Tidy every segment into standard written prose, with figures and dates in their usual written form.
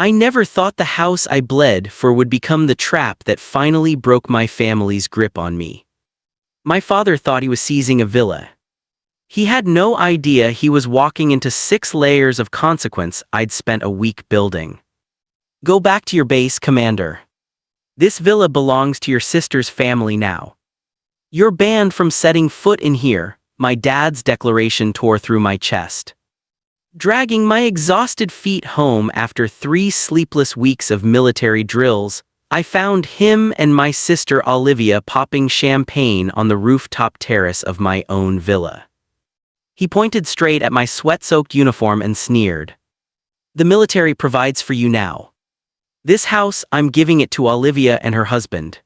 I never thought the house I bled for would become the trap that finally broke my family's grip on me. My father thought he was seizing a villa. He had no idea he was walking into 6 layers of consequence I'd spent a week building. Go back to your base, Commander. This villa belongs to your sister's family now. You're banned from setting foot in here, my dad's declaration tore through my chest. Dragging my exhausted feet home after 3 sleepless weeks of military drills, I found him and my sister Olivia popping champagne on the rooftop terrace of my own villa. He pointed straight at my sweat-soaked uniform and sneered. The military provides for you now. This house, I'm giving it to Olivia and her husband.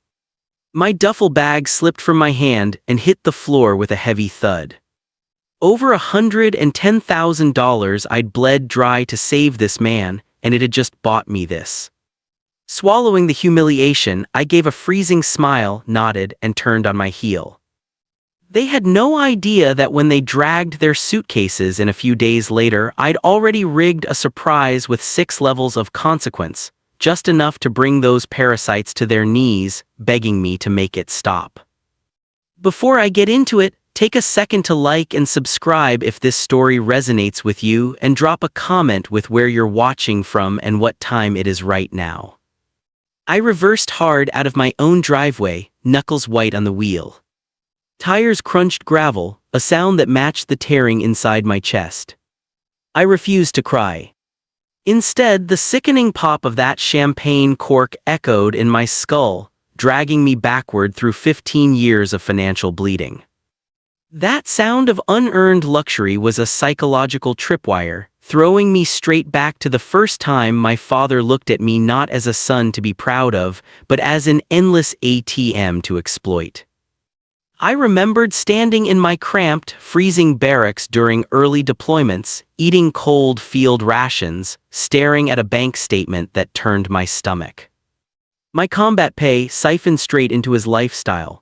My duffel bag slipped from my hand and hit the floor with a heavy thud. Over $110,000 I'd bled dry to save this man, and it had just bought me this. Swallowing the humiliation, I gave a freezing smile, nodded, and turned on my heel. They had no idea that when they dragged their suitcases in a few days later, I'd already rigged a surprise with 6 levels of consequence, just enough to bring those parasites to their knees, begging me to make it stop. Before I get into it, take a second to like and subscribe if this story resonates with you, and drop a comment with where you're watching from and what time it is right now. I reversed hard out of my own driveway, knuckles white on the wheel. Tires crunched gravel, a sound that matched the tearing inside my chest. I refused to cry. Instead, the sickening pop of that champagne cork echoed in my skull, dragging me backward through 15 years of financial bleeding. That sound of unearned luxury was a psychological tripwire, throwing me straight back to the first time my father looked at me not as a son to be proud of, but as an endless ATM to exploit. I remembered standing in my cramped, freezing barracks during early deployments, eating cold field rations, staring at a bank statement that turned my stomach. My combat pay siphoned straight into his lifestyle.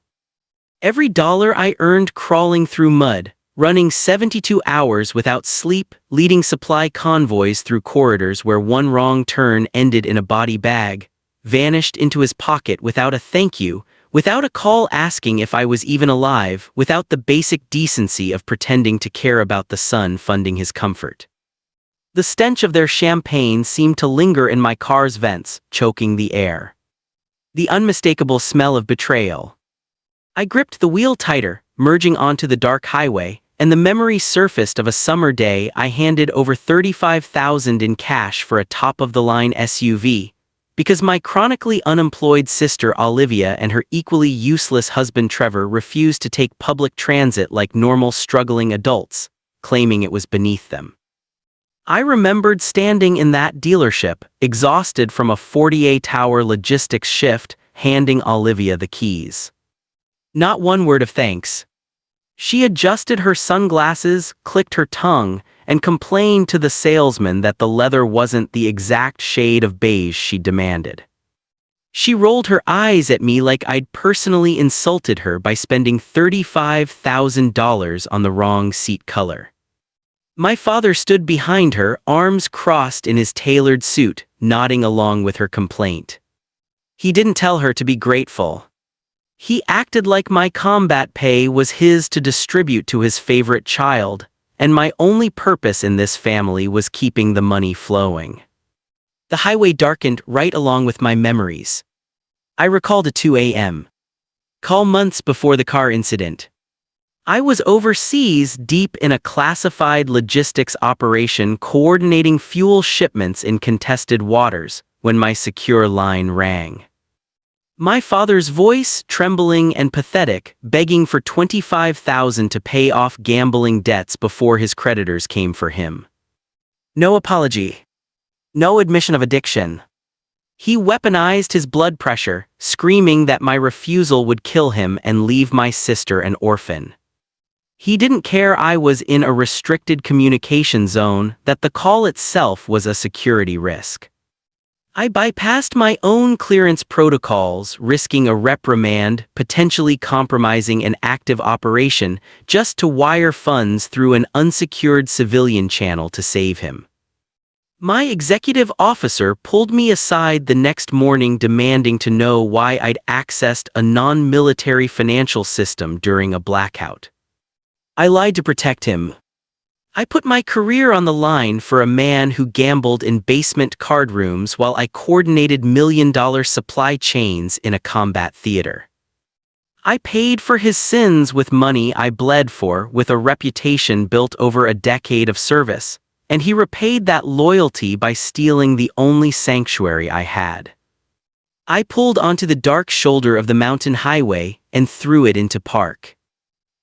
Every dollar I earned crawling through mud, running 72 hours without sleep, leading supply convoys through corridors where one wrong turn ended in a body bag, vanished into his pocket without a thank you, without a call asking if I was even alive, without the basic decency of pretending to care about the son funding his comfort. The stench of their champagne seemed to linger in my car's vents, choking the air. The unmistakable smell of betrayal. I gripped the wheel tighter, merging onto the dark highway, and the memory surfaced of a summer day I handed over $35,000 in cash for a top-of-the-line SUV, because my chronically unemployed sister Olivia and her equally useless husband Trevor refused to take public transit like normal struggling adults, claiming it was beneath them. I remembered standing in that dealership, exhausted from a 48-hour logistics shift, handing Olivia the keys. Not one word of thanks. She adjusted her sunglasses, clicked her tongue, and complained to the salesman that the leather wasn't the exact shade of beige she demanded. She rolled her eyes at me like I'd personally insulted her by spending $35,000 on the wrong seat color. My father stood behind her, arms crossed in his tailored suit, nodding along with her complaint. He didn't tell her to be grateful. He acted like my combat pay was his to distribute to his favorite child, and my only purpose in this family was keeping the money flowing. The highway darkened right along with my memories. I recalled a 2 a.m. call months before the car incident. I was overseas, deep in a classified logistics operation coordinating fuel shipments in contested waters, when my secure line rang. My father's voice, trembling and pathetic, begging for $25,000 to pay off gambling debts before his creditors came for him. No apology. No admission of addiction. He weaponized his blood pressure, screaming that my refusal would kill him and leave my sister an orphan. He didn't care I was in a restricted communication zone, that the call itself was a security risk. I bypassed my own clearance protocols, risking a reprimand, potentially compromising an active operation, just to wire funds through an unsecured civilian channel to save him. My executive officer pulled me aside the next morning demanding to know why I'd accessed a non-military financial system during a blackout. I lied to protect him. I put my career on the line for a man who gambled in basement card rooms while I coordinated million-dollar supply chains in a combat theater. I paid for his sins with money I bled for, with a reputation built over a decade of service, and he repaid that loyalty by stealing the only sanctuary I had. I pulled onto the dark shoulder of the mountain highway and threw it into park.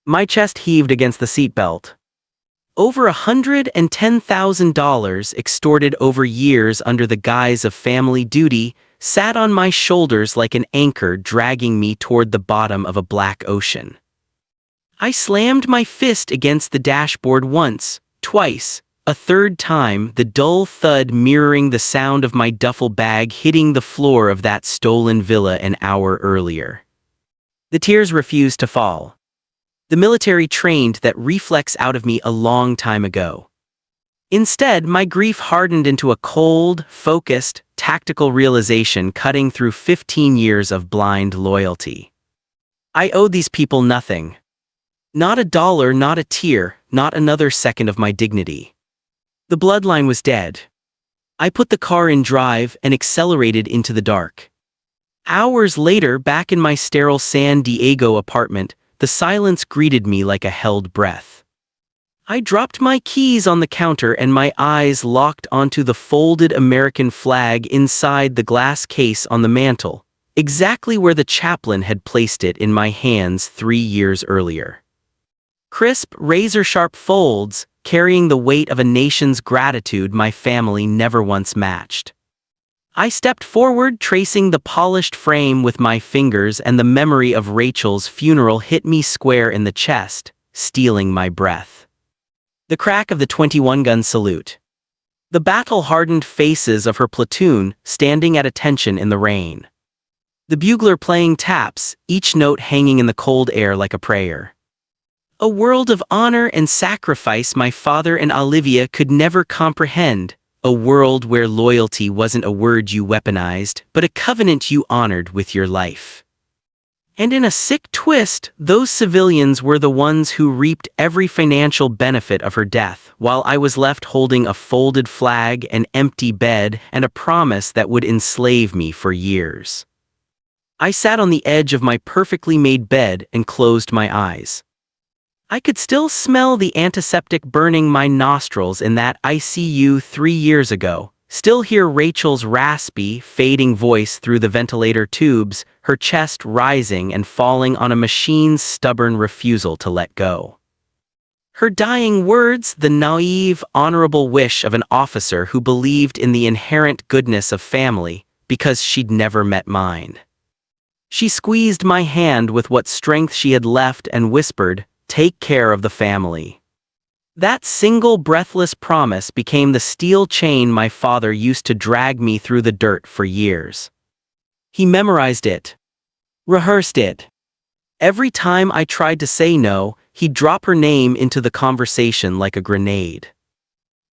My chest heaved against the seatbelt. Over $110,000 extorted over years under the guise of family duty sat on my shoulders like an anchor dragging me toward the bottom of a black ocean. I slammed my fist against the dashboard once, twice, a third time, the dull thud mirroring the sound of my duffel bag hitting the floor of that stolen villa an hour earlier. The tears refused to fall. The military trained that reflex out of me a long time ago. Instead, my grief hardened into a cold, focused, tactical realization cutting through 15 years of blind loyalty. I owed these people nothing. Not a dollar, not a tear, not another second of my dignity. The bloodline was dead. I put the car in drive and accelerated into the dark. Hours later, back in my sterile San Diego apartment, the silence greeted me like a held breath. I dropped my keys on the counter and my eyes locked onto the folded American flag inside the glass case on the mantel, exactly where the chaplain had placed it in my hands 3 years earlier. Crisp, razor-sharp folds, carrying the weight of a nation's gratitude my family never once matched. I stepped forward, tracing the polished frame with my fingers, and the memory of Rachel's funeral hit me square in the chest, stealing my breath. The crack of the 21-gun salute. The battle-hardened faces of her platoon standing at attention in the rain. The bugler playing taps, each note hanging in the cold air like a prayer. A world of honor and sacrifice my father and Olivia could never comprehend. A world where loyalty wasn't a word you weaponized, but a covenant you honored with your life. And in a sick twist, those civilians were the ones who reaped every financial benefit of her death, while I was left holding a folded flag, an empty bed, and a promise that would enslave me for years. I sat on the edge of my perfectly made bed and closed my eyes. I could still smell the antiseptic burning my nostrils in that ICU 3 years ago, still hear Rachel's raspy, fading voice through the ventilator tubes, her chest rising and falling on a machine's stubborn refusal to let go. Her dying words, the naive, honorable wish of an officer who believed in the inherent goodness of family because she'd never met mine. She squeezed my hand with what strength she had left and whispered, "Take care of the family." That single breathless promise became the steel chain my father used to drag me through the dirt for years. He memorized it, rehearsed it. Every time I tried to say no, he'd drop her name into the conversation like a grenade.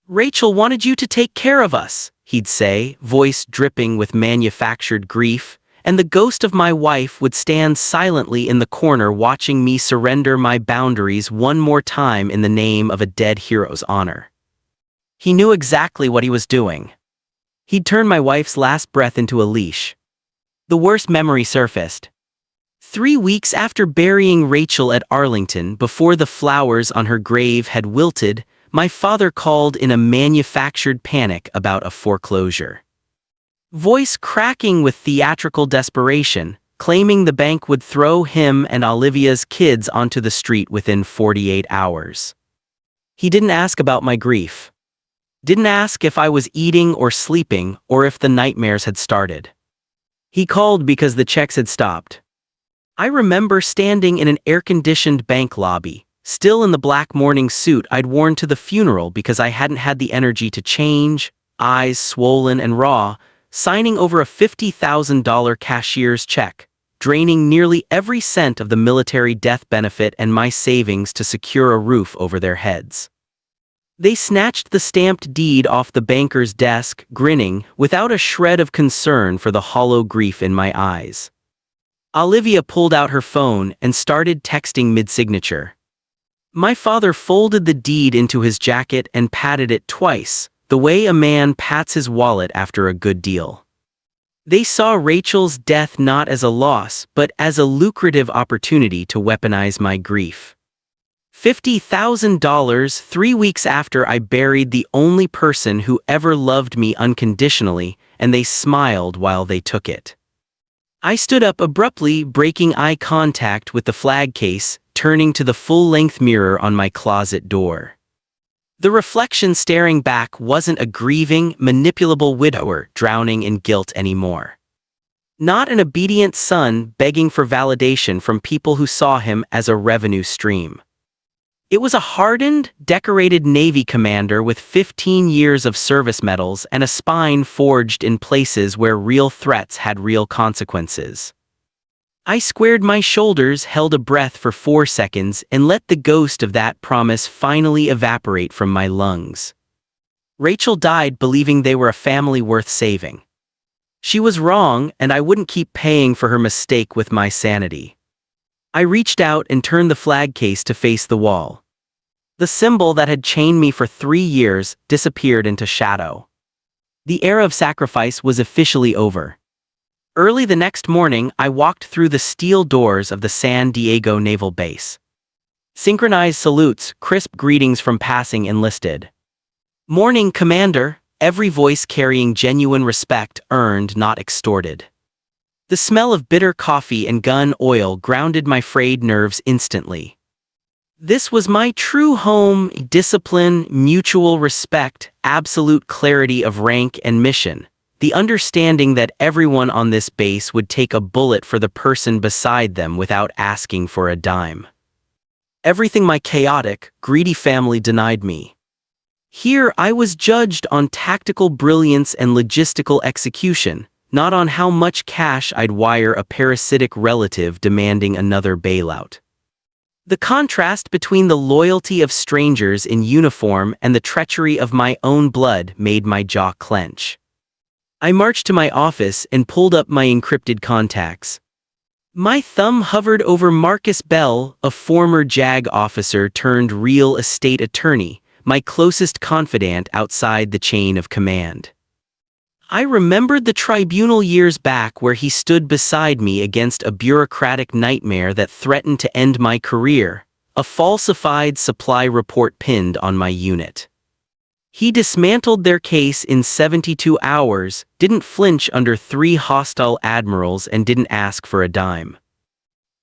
"Rachel wanted you to take care of us," he'd say, voice dripping with manufactured grief, and the ghost of my wife would stand silently in the corner watching me surrender my boundaries one more time in the name of a dead hero's honor. He knew exactly what he was doing. He'd turned my wife's last breath into a leash. The worst memory surfaced. 3 weeks after burying Rachel at Arlington, before the flowers on her grave had wilted, my father called in a manufactured panic about a foreclosure. Voice cracking with theatrical desperation, claiming the bank would throw him and Olivia's kids onto the street within 48 hours. He didn't ask about my grief. Didn't ask if I was eating or sleeping or if the nightmares had started. He called because the checks had stopped. I remember standing in an air-conditioned bank lobby, still in the black morning suit I'd worn to the funeral because I hadn't had the energy to change, eyes swollen and raw, signing over a $50,000 cashier's check, draining nearly every cent of the military death benefit and my savings to secure a roof over their heads. They snatched the stamped deed off the banker's desk, grinning, without a shred of concern for the hollow grief in my eyes. Olivia pulled out her phone and started texting mid-signature. My father folded the deed into his jacket and patted it twice, the way a man pats his wallet after a good deal. They saw Rachel's death not as a loss, but as a lucrative opportunity to weaponize my grief. $50,000 3 weeks after I buried the only person who ever loved me unconditionally, and they smiled while they took it. I stood up abruptly, breaking eye contact with the flag case, turning to the full-length mirror on my closet door. The reflection staring back wasn't a grieving, manipulable widower drowning in guilt anymore. Not an obedient son begging for validation from people who saw him as a revenue stream. It was a hardened, decorated Navy commander with 15 years of service medals and a spine forged in places where real threats had real consequences. I squared my shoulders, held a breath for 4 seconds, and let the ghost of that promise finally evaporate from my lungs. Rachel died believing they were a family worth saving. She was wrong, and I wouldn't keep paying for her mistake with my sanity. I reached out and turned the flag case to face the wall. The symbol that had chained me for 3 years disappeared into shadow. The era of sacrifice was officially over. Early the next morning, I walked through the steel doors of the San Diego Naval Base. Synchronized salutes, crisp greetings from passing enlisted. "Morning, Commander," every voice carrying genuine respect, earned, not extorted. The smell of bitter coffee and gun oil grounded my frayed nerves instantly. This was my true home: discipline, mutual respect, absolute clarity of rank and mission, the understanding that everyone on this base would take a bullet for the person beside them without asking for a dime. Everything my chaotic, greedy family denied me. Here I was judged on tactical brilliance and logistical execution, not on how much cash I'd wire a parasitic relative demanding another bailout. The contrast between the loyalty of strangers in uniform and the treachery of my own blood made my jaw clench. I marched to my office and pulled up my encrypted contacts. My thumb hovered over Marcus Bell, a former JAG officer turned real estate attorney, my closest confidant outside the chain of command. I remembered the tribunal years back where he stood beside me against a bureaucratic nightmare that threatened to end my career, a falsified supply report pinned on my unit. He dismantled their case in 72 hours, didn't flinch under 3 hostile admirals, and didn't ask for a dime.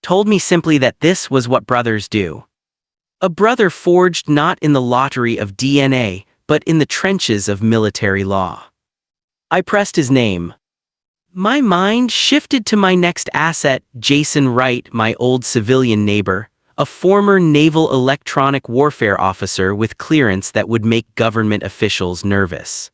Told me simply that this was what brothers do. A brother forged not in the lottery of DNA, but in the trenches of military law. I pressed his name. My mind shifted to my next asset, Jason Wright, my old civilian neighbor, a former naval electronic warfare officer with clearance that would make government officials nervous.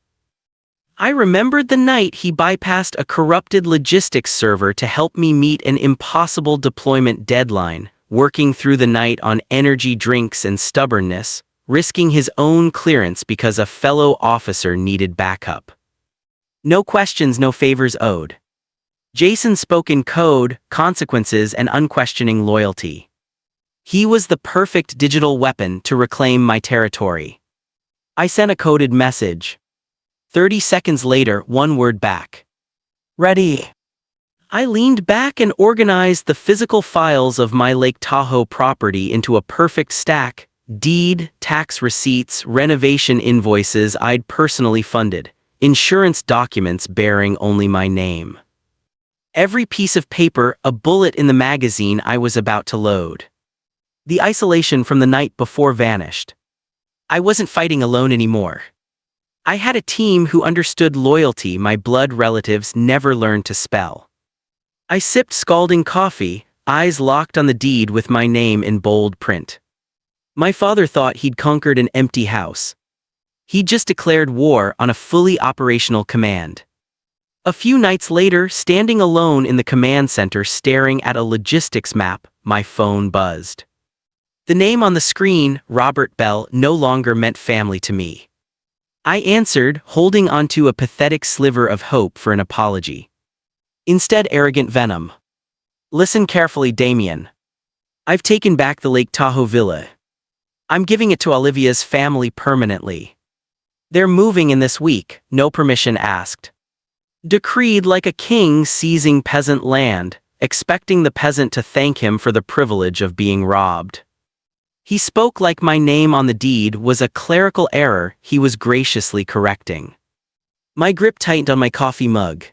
I remembered the night he bypassed a corrupted logistics server to help me meet an impossible deployment deadline, working through the night on energy drinks and stubbornness, risking his own clearance because a fellow officer needed backup. No questions, no favors owed. Jason spoke in code, consequences, and unquestioning loyalty. He was the perfect digital weapon to reclaim my territory. I sent a coded message. 30 seconds later, one word back. Ready. I leaned back and organized the physical files of my Lake Tahoe property into a perfect stack: deed, tax receipts, renovation invoices I'd personally funded, insurance documents bearing only my name. Every piece of paper a bullet in the magazine I was about to load. The isolation from the night before vanished. I wasn't fighting alone anymore. I had a team who understood loyalty my blood relatives never learned to spell. I sipped scalding coffee, eyes locked on the deed with my name in bold print. My father thought he'd conquered an empty house. He just declared war on a fully operational command. A few nights later, standing alone in the command center staring at a logistics map, my phone buzzed. The name on the screen, Robert Bell, no longer meant family to me. I answered, holding onto a pathetic sliver of hope for an apology. Instead, arrogant venom. Listen carefully, Damien. I've taken back the Lake Tahoe villa. I'm giving it to Olivia's family permanently. They're moving in this week, no permission asked. Decreed like a king seizing peasant land, expecting the peasant to thank him for the privilege of being robbed. He spoke like my name on the deed was a clerical error he was graciously correcting. My grip tightened on my coffee mug.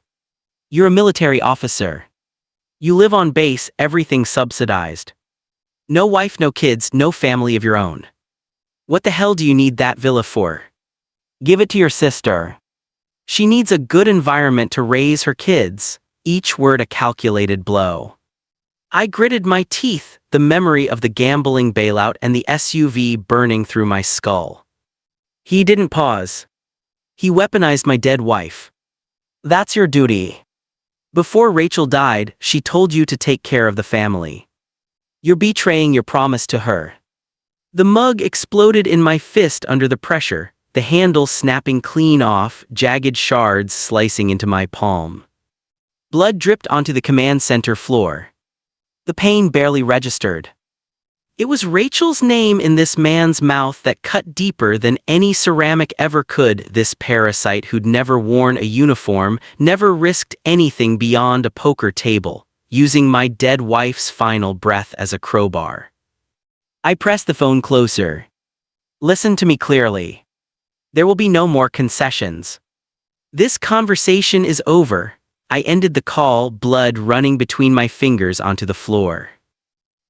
You're a military officer. You live on base, everything subsidized. No wife, no kids, no family of your own. What the hell do you need that villa for? Give it to your sister. She needs a good environment to raise her kids, each word a calculated blow. I gritted my teeth, the memory of the gambling bailout and the SUV burning through my skull. He didn't pause. He weaponized my dead wife. That's your duty. Before Rachel died, she told you to take care of the family. You're betraying your promise to her. The mug exploded in my fist under the pressure, the handle snapping clean off, jagged shards slicing into my palm. Blood dripped onto the command center floor. The pain barely registered. It was Rachel's name in this man's mouth that cut deeper than any ceramic ever could, this parasite who'd never worn a uniform, never risked anything beyond a poker table, using my dead wife's final breath as a crowbar. I pressed the phone closer. Listen to me clearly. There will be no more concessions. This conversation is over. I ended the call, blood running between my fingers onto the floor.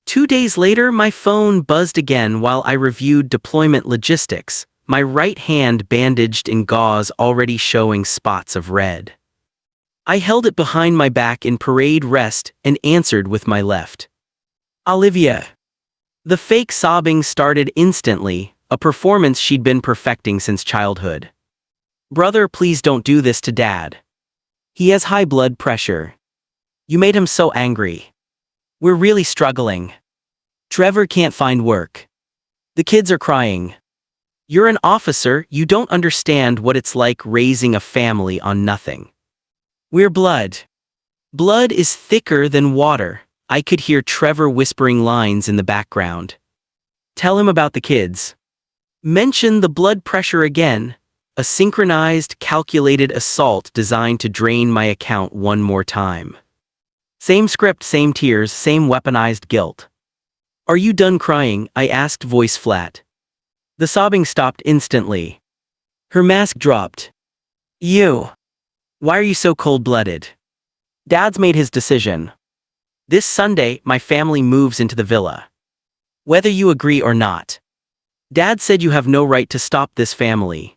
2 days later, my phone buzzed again while I reviewed deployment logistics, my right hand bandaged in gauze already showing spots of red. I held it behind my back in parade rest and answered with my left. Olivia. The fake sobbing started instantly, a performance she'd been perfecting since childhood. Brother, please don't do this to Dad. He has high blood pressure. You made him so angry. We're really struggling. Trevor can't find work. The kids are crying. You're an officer, you don't understand what it's like raising a family on nothing. We're blood. Blood is thicker than water. I could hear Trevor whispering lines in the background. Tell him about the kids. Mention the blood pressure again. A synchronized, calculated assault designed to drain my account one more time. Same script, same tears, same weaponized guilt. Are you done crying? I asked, voice flat. The sobbing stopped instantly. Her mask dropped. You. Why are you so cold-blooded? Dad's made his decision. This Sunday, my family moves into the villa. Whether you agree or not. Dad said you have no right to stop this family.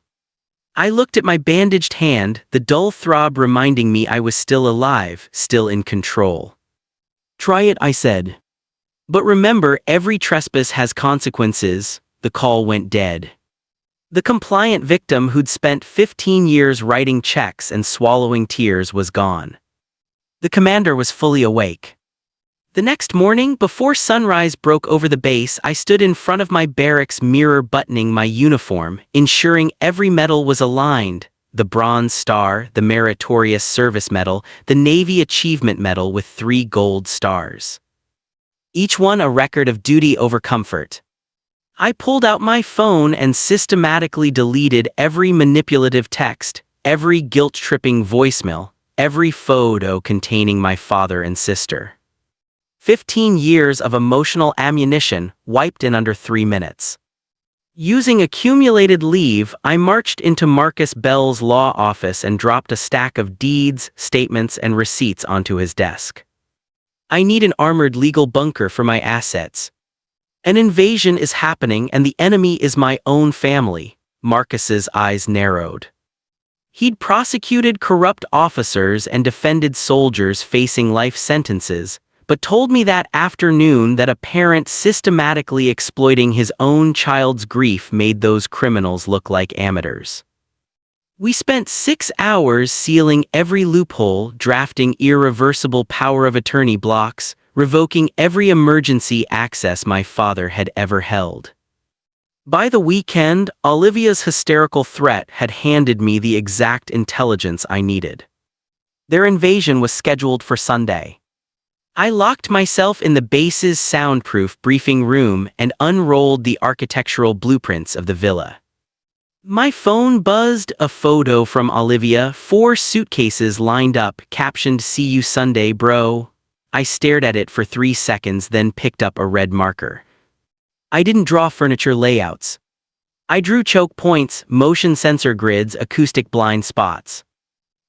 I looked at my bandaged hand, the dull throb reminding me I was still alive, still in control. Try it, I said. But remember, every trespass has consequences. The call went dead. The compliant victim who'd spent 15 years writing checks and swallowing tears was gone. The commander was fully awake. The next morning, before sunrise broke over the base, I stood in front of my barracks mirror buttoning my uniform, ensuring every medal was aligned. The Bronze Star, the Meritorious Service Medal, the Navy Achievement Medal with 3 gold stars. Each one a record of duty over comfort. I pulled out my phone and systematically deleted every manipulative text, every guilt-tripping voicemail, every photo containing my father and sister. 15 years of emotional ammunition wiped in under 3 minutes. Using accumulated leave, I marched into Marcus Bell's law office and dropped a stack of deeds, statements, and receipts onto his desk. I need an armored legal bunker for my assets. An invasion is happening and the enemy is my own family. Marcus's eyes narrowed. He'd prosecuted corrupt officers and defended soldiers facing life sentences, but told me that afternoon that a parent systematically exploiting his own child's grief made those criminals look like amateurs. We spent 6 hours sealing every loophole, drafting irreversible power of attorney blocks, revoking every emergency access my father had ever held. By the weekend, Olivia's hysterical threat had handed me the exact intelligence I needed. Their invasion was scheduled for Sunday. I locked myself in the base's soundproof briefing room and unrolled the architectural blueprints of the villa. My phone buzzed, a photo from Olivia, 4 suitcases lined up, captioned "See you Sunday, bro." I stared at it for 3 seconds, then picked up a red marker. I didn't draw furniture layouts. I drew choke points, motion sensor grids, acoustic blind spots.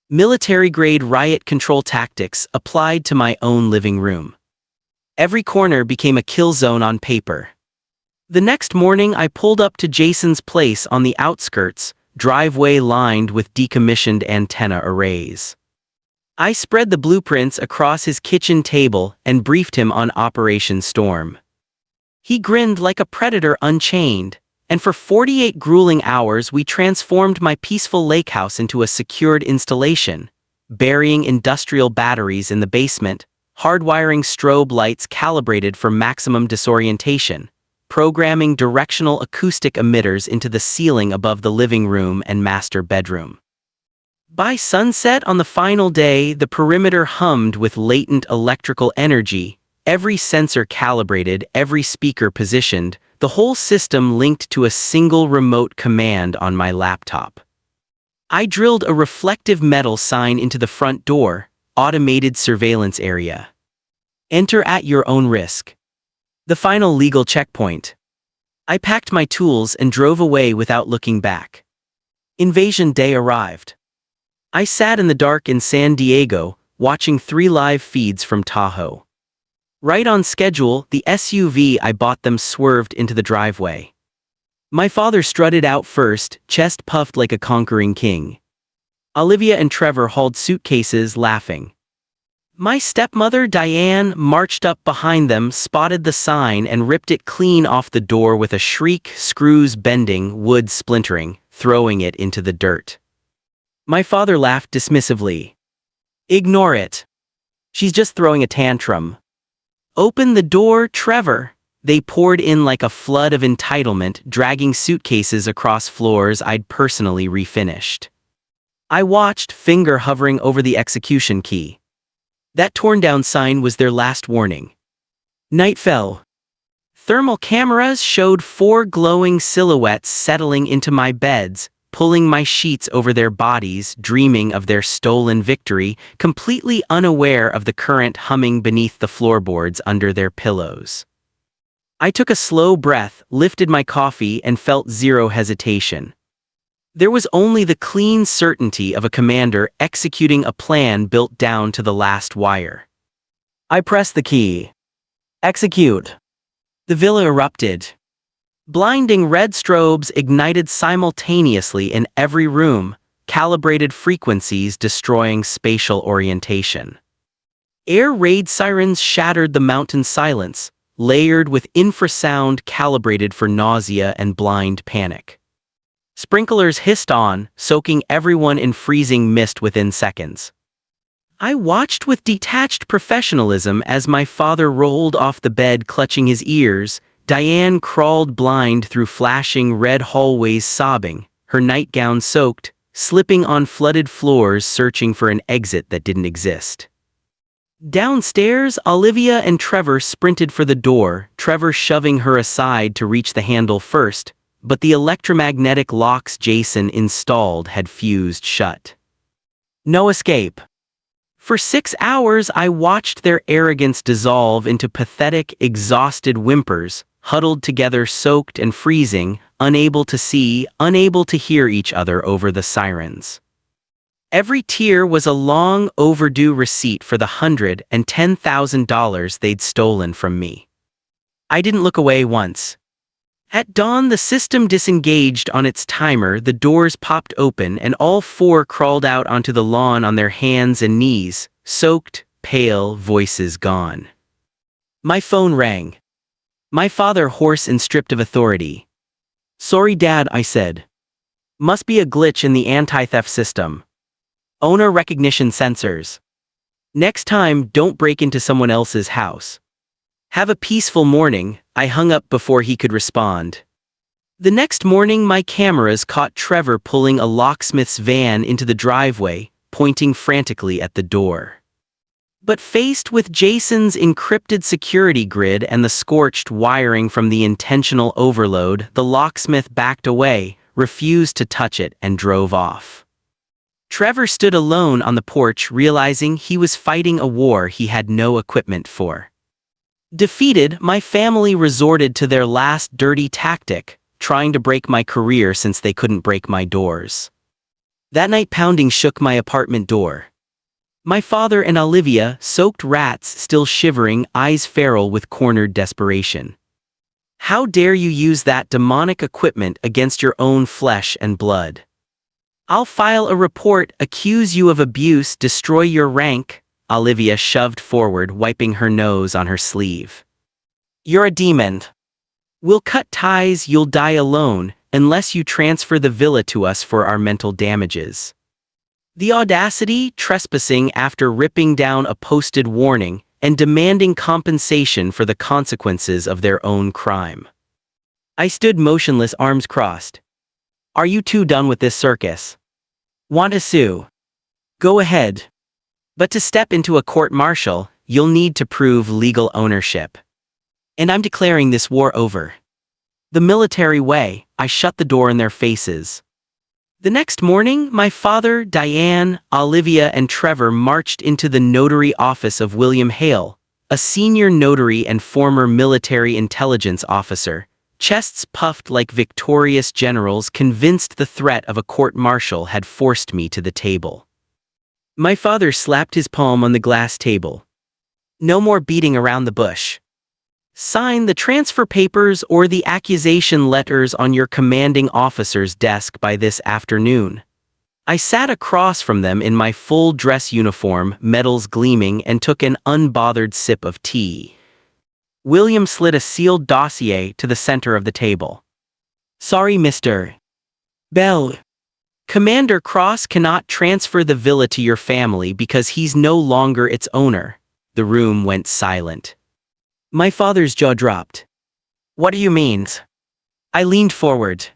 Military-grade riot control tactics applied to my own living room. Every corner became a kill zone on paper. The next morning I pulled up to Jason's place on the outskirts, driveway lined with decommissioned antenna arrays. I spread the blueprints across his kitchen table and briefed him on Operation Storm. He grinned like a predator unchained, and for 48 grueling hours we transformed my peaceful lake house into a secured installation, burying industrial batteries in the basement, hardwiring strobe lights calibrated for maximum disorientation, programming directional acoustic emitters into the ceiling above the living room and master bedroom. By sunset on the final day, the perimeter hummed with latent electrical energy, every sensor calibrated, every speaker positioned, the whole system linked to a single remote command on my laptop. I drilled a reflective metal sign into the front door, automated surveillance area. Enter at your own risk. The final legal checkpoint. I packed my tools and drove away without looking back. Invasion day arrived. I sat in the dark in San Diego, watching 3 live feeds from Tahoe. Right on schedule, the SUV I bought them swerved into the driveway. My father strutted out first, chest puffed like a conquering king. Olivia and Trevor hauled suitcases, laughing. My stepmother, Diane, marched up behind them, spotted the sign, and ripped it clean off the door with a shriek, screws bending, wood splintering, throwing it into the dirt. My father laughed dismissively. Ignore it. She's just throwing a tantrum. Open the door, Trevor. They poured in like a flood of entitlement, dragging suitcases across floors I'd personally refinished. I watched, finger hovering over the execution key. That torn-down sign was their last warning. Night fell. Thermal cameras showed 4 glowing silhouettes settling into my beds, pulling my sheets over their bodies, dreaming of their stolen victory, completely unaware of the current humming beneath the floorboards under their pillows. I took a slow breath, lifted my coffee, and felt zero hesitation. There was only the clean certainty of a commander executing a plan built down to the last wire. I pressed the key. Execute. The villa erupted. Blinding red strobes ignited simultaneously in every room, calibrated frequencies destroying spatial orientation. Air raid sirens shattered the mountain silence, layered with infrasound calibrated for nausea and blind panic. Sprinklers hissed on, soaking everyone in freezing mist within seconds. I watched with detached professionalism as my father rolled off the bed clutching his ears. Diane crawled blind through flashing red hallways sobbing, her nightgown soaked, slipping on flooded floors searching for an exit that didn't exist. Downstairs, Olivia and Trevor sprinted for the door, Trevor shoving her aside to reach the handle first, but the electromagnetic locks Jason installed had fused shut. No escape. For 6 hours I watched their arrogance dissolve into pathetic, exhausted whimpers, huddled together soaked and freezing, unable to see, unable to hear each other over the sirens. Every tear was a long overdue receipt for the $110,000 they'd stolen from me. I didn't look away once. At dawn the system disengaged on its timer, the doors popped open and all 4 crawled out onto the lawn on their hands and knees, soaked, pale, voices gone. My phone rang. My father hoarse and stripped of authority. Sorry, Dad, I said. Must be a glitch in the anti-theft system. Owner recognition sensors. Next time, don't break into someone else's house. Have a peaceful morning. I hung up before he could respond. The next morning my cameras caught Trevor pulling a locksmith's van into the driveway, pointing frantically at the door. But faced with Jason's encrypted security grid and the scorched wiring from the intentional overload, the locksmith backed away, refused to touch it, and drove off. Trevor stood alone on the porch, realizing he was fighting a war he had no equipment for. Defeated, my family resorted to their last dirty tactic, trying to break my career since they couldn't break my doors. That night pounding shook my apartment door. My father and Olivia, soaked rats still shivering, eyes feral with cornered desperation. How dare you use that demonic equipment against your own flesh and blood? I'll file a report, accuse you of abuse, destroy your rank, Olivia shoved forward, wiping her nose on her sleeve. You're a demon. We'll cut ties, you'll die alone, unless you transfer the villa to us for our mental damages. The audacity, trespassing after ripping down a posted warning, and demanding compensation for the consequences of their own crime. I stood motionless, arms crossed. Are you two done with this circus? Want to sue? Go ahead. But to step into a court-martial, you'll need to prove legal ownership. And I'm declaring this war over. The military way. I shut the door in their faces. The next morning, my father, Diane, Olivia, and Trevor marched into the notary office of William Hale, a senior notary and former military intelligence officer, chests puffed like victorious generals, convinced the threat of a court-martial had forced me to the table. My father slapped his palm on the glass table. No more beating around the bush. Sign the transfer papers or the accusation letters on your commanding officer's desk by this afternoon. I sat across from them in my full dress uniform, medals gleaming, and took an unbothered sip of tea. William slid a sealed dossier to the center of the table. Sorry, Mr. Bell. Commander Cross cannot transfer the villa to your family because he's no longer its owner. The room went silent. My father's jaw dropped. What do you mean? I leaned forward.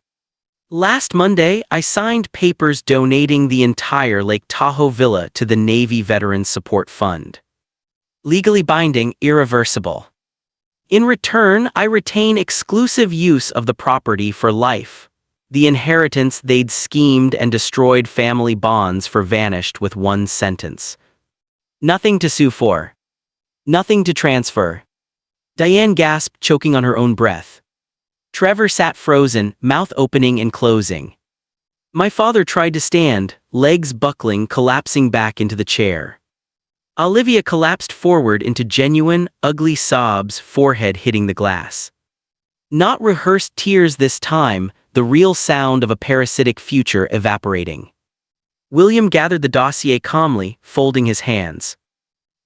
Last Monday, I signed papers donating the entire Lake Tahoe villa to the Navy Veterans Support Fund. Legally binding, irreversible. In return, I retain exclusive use of the property for life. The inheritance they'd schemed and destroyed family bonds for vanished with one sentence. Nothing to sue for. Nothing to transfer. Diane gasped, choking on her own breath. Trevor sat frozen, mouth opening and closing. My father tried to stand, legs buckling, collapsing back into the chair. Olivia collapsed forward into genuine, ugly sobs, forehead hitting the glass. Not rehearsed tears this time, the real sound of a parasitic future evaporating. William gathered the dossier calmly, folding his hands.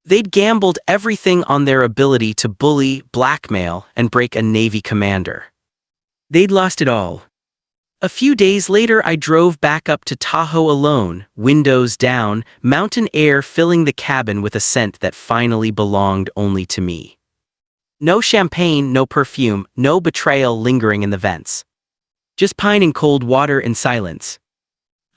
They'd gambled everything on their ability to bully, blackmail, and break a Navy commander. They'd lost it all. A few days later, I drove back up to Tahoe alone, windows down, mountain air filling the cabin with a scent that finally belonged only to me. No champagne, no perfume, no betrayal lingering in the vents. Just pine and cold water and silence.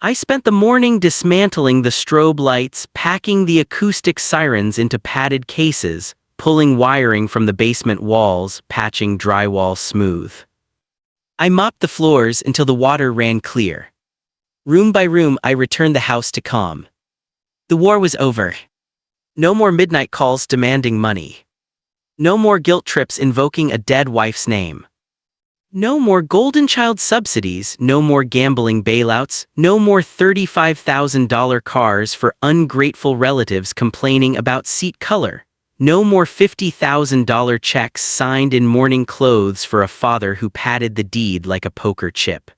I spent the morning dismantling the strobe lights, packing the acoustic sirens into padded cases, pulling wiring from the basement walls, patching drywall smooth. I mopped the floors until the water ran clear. Room by room, I returned the house to calm. The war was over. No more midnight calls demanding money. No more guilt trips invoking a dead wife's name. No more golden child subsidies, no more gambling bailouts, no more $35,000 cars for ungrateful relatives complaining about seat color, no more $50,000 checks signed in mourning clothes for a father who padded the deed like a poker chip.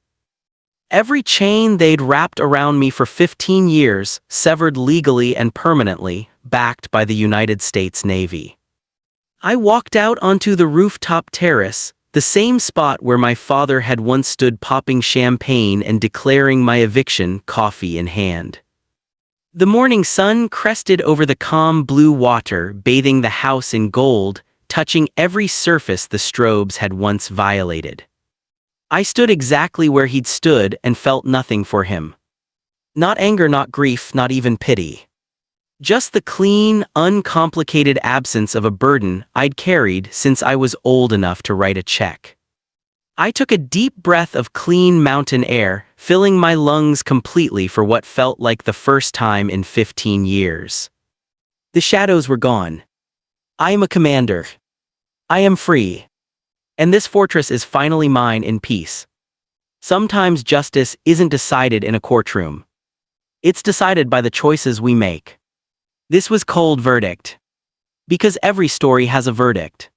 Every chain they'd wrapped around me for 15 years, severed legally and permanently, backed by the United States Navy. I walked out onto the rooftop terrace, the same spot where my father had once stood popping champagne and declaring my eviction, coffee in hand. The morning sun crested over the calm blue water, bathing the house in gold, touching every surface the strobes had once violated. I stood exactly where he'd stood and felt nothing for him. Not anger, not grief, not even pity. Just the clean, uncomplicated absence of a burden I'd carried since I was old enough to write a check. I took a deep breath of clean mountain air, filling my lungs completely for what felt like the first time in 15 years. The shadows were gone. I am a commander. I am free. And this fortress is finally mine in peace. Sometimes justice isn't decided in a courtroom. It's decided by the choices we make. This was cold verdict. Because every story has a verdict.